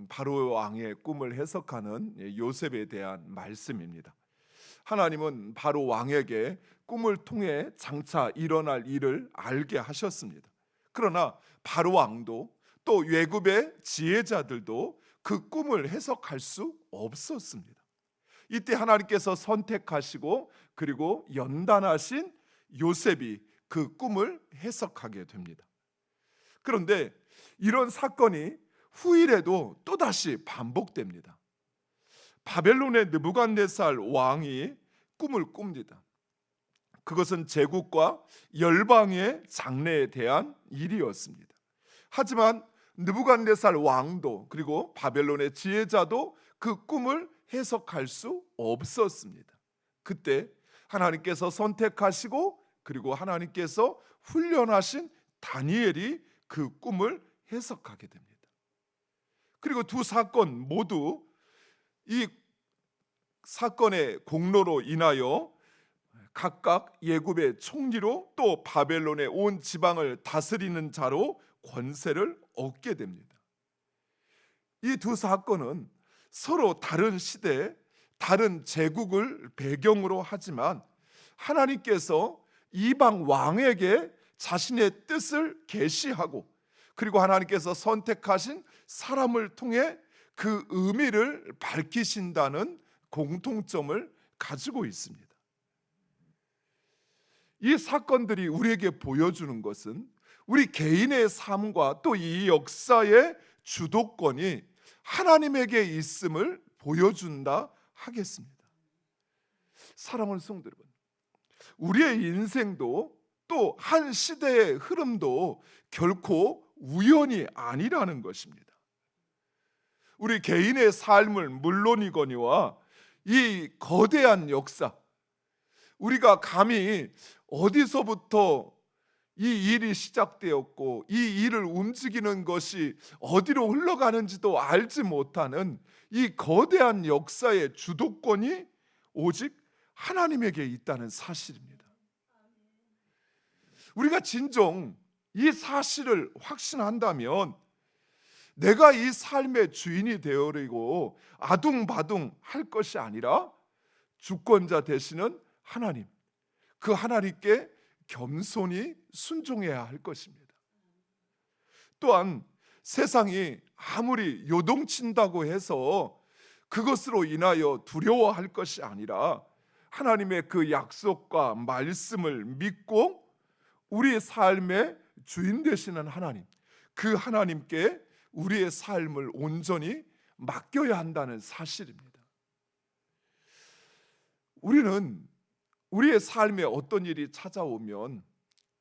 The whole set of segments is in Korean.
바로 왕의 꿈을 해석하는 요셉에 대한 말씀입니다. 하나님은 바로 왕에게 꿈을 통해 장차 일어날 일을 알게 하셨습니다. 그러나 바로 왕도 또 외국의 지혜자들도 그 꿈을 해석할 수 없었습니다. 이때 하나님께서 선택하시고 그리고 연단하신 요셉이 그 꿈을 해석하게 됩니다. 그런데 이런 사건이 후일에도 또다시 반복됩니다. 바벨론의 느부갓네살 왕이 꿈을 꿉니다. 그것은 제국과 열방의 장래에 대한 일이었습니다. 하지만 느부갓네살 왕도 그리고 바벨론의 지혜자도 그 꿈을 해석할 수 없었습니다. 그때 하나님께서 선택하시고 그리고 하나님께서 훈련하신 다니엘이 그 꿈을 해석하게 됩니다. 그리고 두 사건 모두 이 사건의 공로로 인하여 각각 예굽의 총리로 또 바벨론의 온 지방을 다스리는 자로 권세를 얻게 됩니다. 이 두 사건은 서로 다른 시대, 다른 제국을 배경으로 하지만 하나님께서 이방 왕에게 자신의 뜻을 계시하고 그리고 하나님께서 선택하신 사람을 통해 그 의미를 밝히신다는 공통점을 가지고 있습니다. 이 사건들이 우리에게 보여주는 것은 우리 개인의 삶과 또 이 역사의 주도권이 하나님에게 있음을 보여준다 하겠습니다. 사랑하는 성도 여러분, 우리의 인생도 또 한 시대의 흐름도 결코 우연이 아니라는 것입니다. 우리 개인의 삶을 물론이거니와 이 거대한 역사, 우리가 감히 어디서부터 이 일이 시작되었고 이 일을 움직이는 것이 어디로 흘러가는지도 알지 못하는 이 거대한 역사의 주도권이 오직 하나님에게 있다는 사실입니다. 우리가 진정 이 사실을 확신한다면 내가 이 삶의 주인이 되어리고 아둥바둥 할 것이 아니라 주권자 되시는 하나님, 그 하나님께 겸손히 순종해야 할 것입니다. 또한 세상이 아무리 요동친다고 해서 그것으로 인하여 두려워할 것이 아니라 하나님의 그 약속과 말씀을 믿고 우리의 삶의 주인 되시는 하나님, 그 하나님께 우리의 삶을 온전히 맡겨야 한다는 사실입니다. 우리는 우리의 삶에 어떤 일이 찾아오면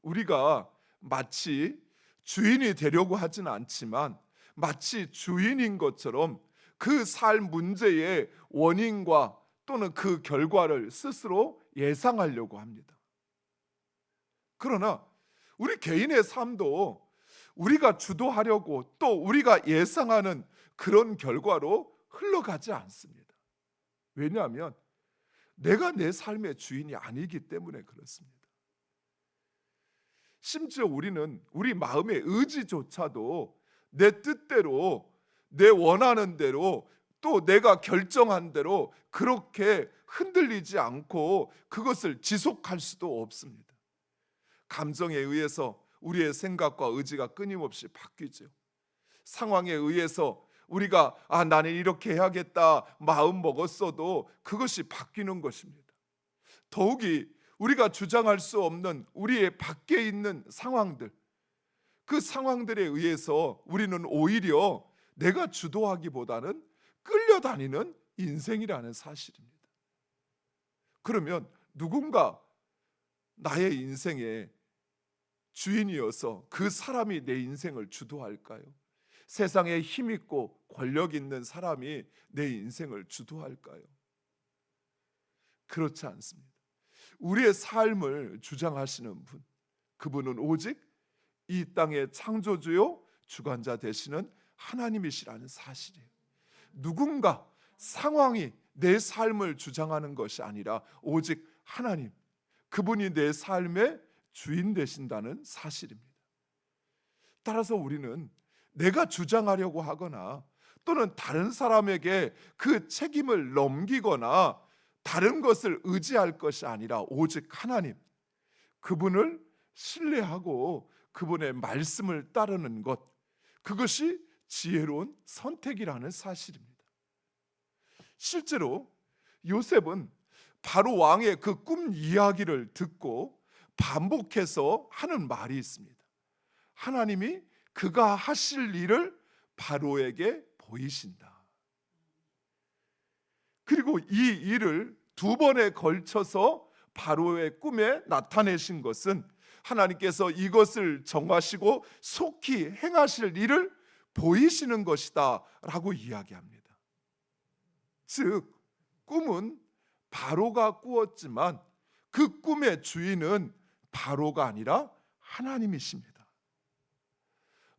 우리가 마치 주인이 되려고 하지는 않지만 마치 주인인 것처럼 그 삶 문제의 원인과 또는 그 결과를 스스로 예상하려고 합니다. 그러나 우리 개인의 삶도 우리가 주도하려고 또 우리가 예상하는 그런 결과로 흘러가지 않습니다. 왜냐하면 내가 내 삶의 주인이 아니기 때문에 그렇습니다. 심지어 우리는 우리 마음의 의지조차도 내 뜻대로, 내 원하는 대로, 또 내가 결정한 대로 그렇게 흔들리지 않고 그것을 지속할 수도 없습니다. 감정에 의해서 우리의 생각과 의지가 끊임없이 바뀌죠. 상황에 의해서 우리가 나는 이렇게 해야겠다 마음 먹었어도 그것이 바뀌는 것입니다. 더욱이 우리가 주장할 수 없는 우리의 밖에 있는 상황들, 그 상황들에 의해서 우리는 오히려 내가 주도하기보다는 끌려다니는 인생이라는 사실입니다. 그러면 누군가 나의 인생의 주인이어서 그 사람이 내 인생을 주도할까요? 세상에 힘 있고 권력 있는 사람이 내 인생을 주도할까요? 그렇지 않습니다. 우리의 삶을 주장하시는 분, 그분은 오직 이 땅의 창조주요 주관자 되시는 하나님이시라는 사실이에요. 누군가 상황이 내 삶을 주장하는 것이 아니라 오직 하나님, 그분이 내 삶의 주인 되신다는 사실입니다. 따라서 우리는 내가 주장하려고 하거나 또는 다른 사람에게 그 책임을 넘기거나 다른 것을 의지할 것이 아니라 오직 하나님, 그분을 신뢰하고 그분의 말씀을 따르는 것, 그것이 지혜로운 선택이라는 사실입니다. 실제로 요셉은 바로 왕의 그 꿈 이야기를 듣고 반복해서 하는 말이 있습니다. 하나님이 그가 하실 일을 바로에게 보이신다. 그리고 이 일을 두 번에 걸쳐서 바로의 꿈에 나타내신 것은 하나님께서 이것을 정하시고 속히 행하실 일을 보이시는 것이다 라고 이야기합니다. 즉 꿈은 바로가 꾸었지만 그 꿈의 주인은 바로가 아니라 하나님이십니다.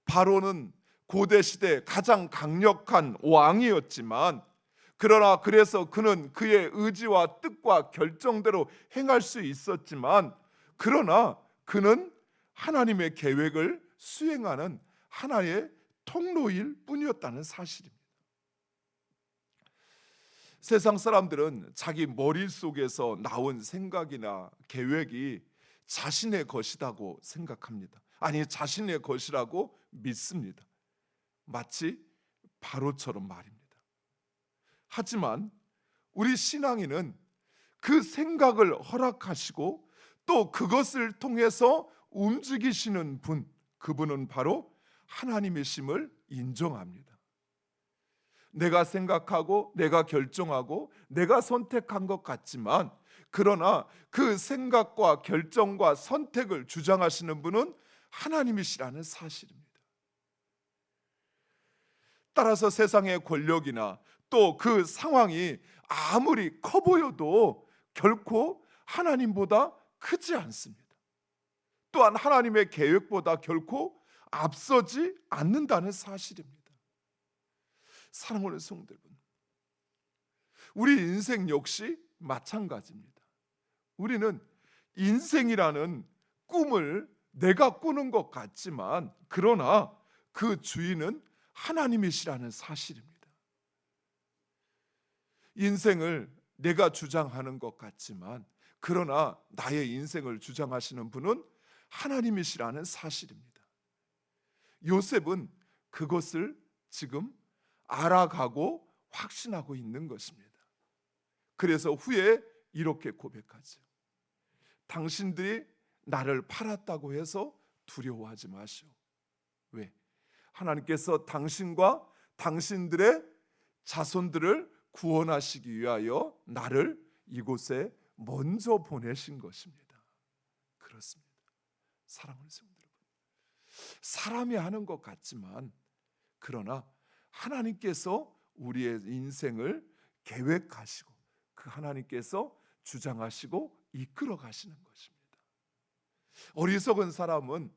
바로는 고대 시대 가장 강력한 왕이었지만, 그러나 그래서 그는 그의 의지와 뜻과 결정대로 행할 수 있었지만, 그러나 그는 하나님의 계획을 수행하는 하나의 통로일 뿐이었다는 사실입니다. 세상 사람들은 자기 머릿속에서 나온 생각이나 계획이 자신의 것이라고 생각합니다. 아니, 자신의 것이라고 믿습니다. 마치 바로처럼 말입니다. 하지만 우리 신앙인은 그 생각을 허락하시고 또 그것을 통해서 움직이시는 분, 그분은 바로 하나님이심을 인정합니다. 내가 생각하고 내가 결정하고 내가 선택한 것 같지만, 그러나 그 생각과 결정과 선택을 주장하시는 분은 하나님이시라는 사실입니다. 따라서 세상의 권력이나 또 그 상황이 아무리 커 보여도 결코 하나님보다 크지 않습니다. 또한 하나님의 계획보다 결코 앞서지 않는다는 사실입니다. 사랑하는 성도 여러분, 우리 인생 역시 마찬가지입니다. 우리는 인생이라는 꿈을 내가 꾸는 것 같지만, 그러나 그 주인은 하나님이시라는 사실입니다. 인생을 내가 주장하는 것 같지만, 그러나 나의 인생을 주장하시는 분은 하나님이시라는 사실입니다. 요셉은 그것을 지금 알아가고 확신하고 있는 것입니다. 그래서 후에 이렇게 고백하죠. 당신들이 나를 팔았다고 해서 두려워하지 마시오. 왜? 하나님께서 당신과 당신들의 자손들을 구원하시기 위하여 나를 이곳에 먼저 보내신 것입니다. 그렇습니다. 사랑하는 성도 여러분, 사람이 하는 것 같지만, 그러나 하나님께서 우리의 인생을 계획하시고 그 하나님께서 주장하시고 이끌어 가시는 것입니다. 어리석은 사람은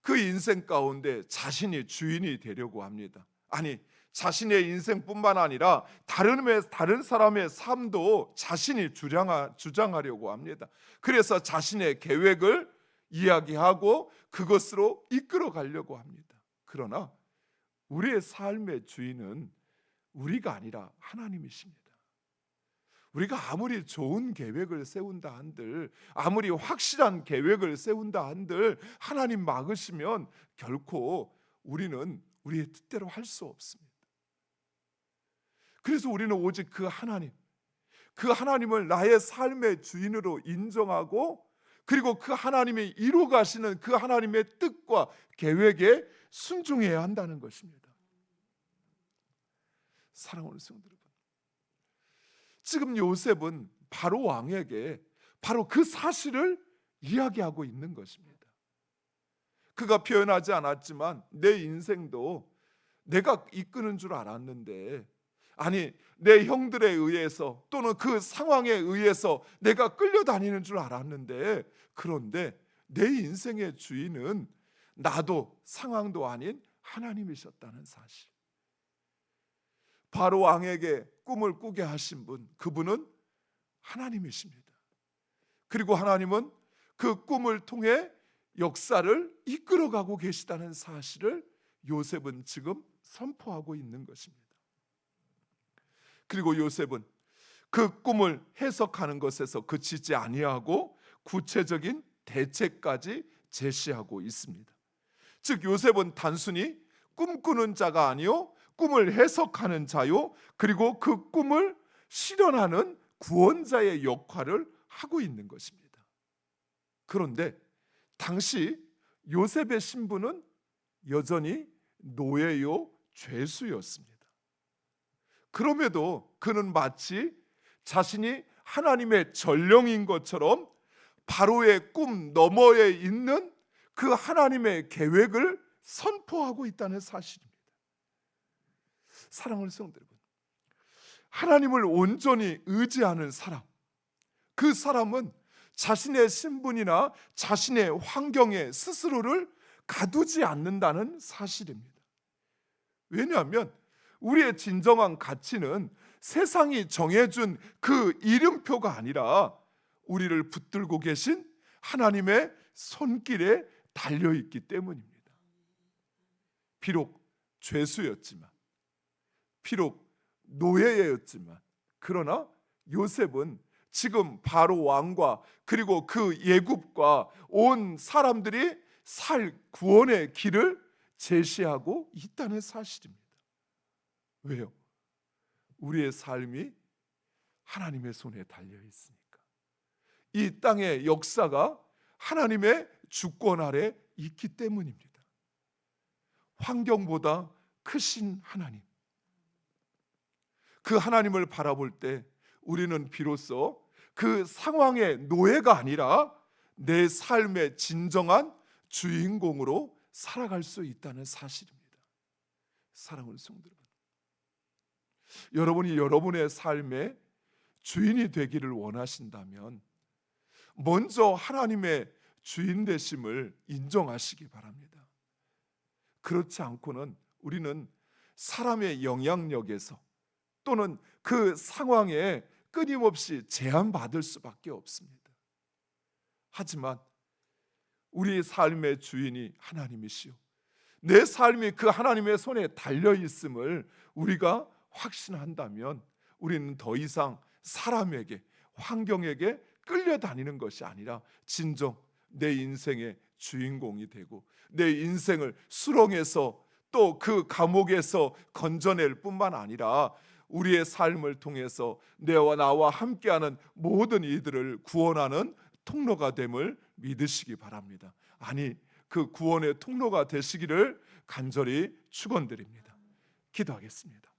그 인생 가운데 자신이 주인이 되려고 합니다. 아니, 자신의 인생뿐만 아니라 다른 사람의 삶도 자신이 주장하려고 합니다. 그래서 자신의 계획을 이야기하고 그것으로 이끌어 가려고 합니다. 그러나 우리의 삶의 주인은 우리가 아니라 하나님이십니다. 우리가 아무리 좋은 계획을 세운다 한들, 아무리 확실한 계획을 세운다 한들 하나님 막으시면 결코 우리는 우리의 뜻대로 할 수 없습니다. 그래서 우리는 오직 그 하나님을 나의 삶의 주인으로 인정하고, 그리고 그 하나님이 이루 가시는 그 하나님의 뜻과 계획에 순종해야 한다는 것입니다. 사랑하는 성도 여러분, 지금 요셉은 바로 왕에게 바로 그 사실을 이야기하고 있는 것입니다. 그가 표현하지 않았지만 내 인생도 내가 이끄는 줄 알았는데, 아니, 내 형들에 의해서 또는 그 상황에 의해서 내가 끌려다니는 줄 알았는데, 그런데 내 인생의 주인은 나도 상황도 아닌 하나님이셨다는 사실. 바로 왕에게 꿈을 꾸게 하신 분, 그분은 하나님이십니다. 그리고 하나님은 그 꿈을 통해 역사를 이끌어가고 계시다는 사실을 요셉은 지금 선포하고 있는 것입니다. 그리고 요셉은 그 꿈을 해석하는 것에서 그치지 아니하고 구체적인 대책까지 제시하고 있습니다. 즉 요셉은 단순히 꿈꾸는 자가 아니요 꿈을 해석하는 자요 그리고 그 꿈을 실현하는 구원자의 역할을 하고 있는 것입니다. 그런데 당시 요셉의 신분은 여전히 노예요 죄수였습니다. 그럼에도 그는 마치 자신이 하나님의 전령인 것처럼 바로의 꿈 너머에 있는 그 하나님의 계획을 선포하고 있다는 사실입니다. 사랑하는 성도 여러분, 하나님을 온전히 의지하는 사람, 그 사람은 자신의 신분이나 자신의 환경에 스스로를 가두지 않는다는 사실입니다. 왜냐하면 우리의 진정한 가치는 세상이 정해준 그 이름표가 아니라 우리를 붙들고 계신 하나님의 손길에 달려있기 때문입니다. 비록 죄수였지만, 비록 노예였지만, 그러나 요셉은 지금 바로 왕과 그리고 그 예굽과 온 사람들이 살 구원의 길을 제시하고 있다는 사실입니다. 왜요? 우리의 삶이 하나님의 손에 달려 있으니까. 이 땅의 역사가 하나님의 주권 아래 있기 때문입니다. 환경보다 크신 하나님, 그 하나님을 바라볼 때 우리는 비로소 그 상황의 노예가 아니라 내 삶의 진정한 주인공으로 살아갈 수 있다는 사실입니다. 사랑하는 성도 여러분, 여러분이 여러분의 삶의 주인이 되기를 원하신다면 먼저 하나님의 주인 되심을 인정하시기 바랍니다. 그렇지 않고는 우리는 사람의 영향력에서 또는 그 상황에 끊임없이 제한받을 수밖에 없습니다. 하지만 우리 삶의 주인이 하나님이시오, 내 삶이 그 하나님의 손에 달려 있음을 우리가 확신한다면 우리는 더 이상 사람에게, 환경에게 끌려다니는 것이 아니라 진정 내 인생의 주인공이 되고 내 인생을 수렁에서 또 그 감옥에서 건져낼 뿐만 아니라 우리의 삶을 통해서 나와 함께하는 모든 이들을 구원하는 통로가 됨을 믿으시기 바랍니다. 아니, 그 구원의 통로가 되시기를 간절히 축원드립니다. 기도하겠습니다.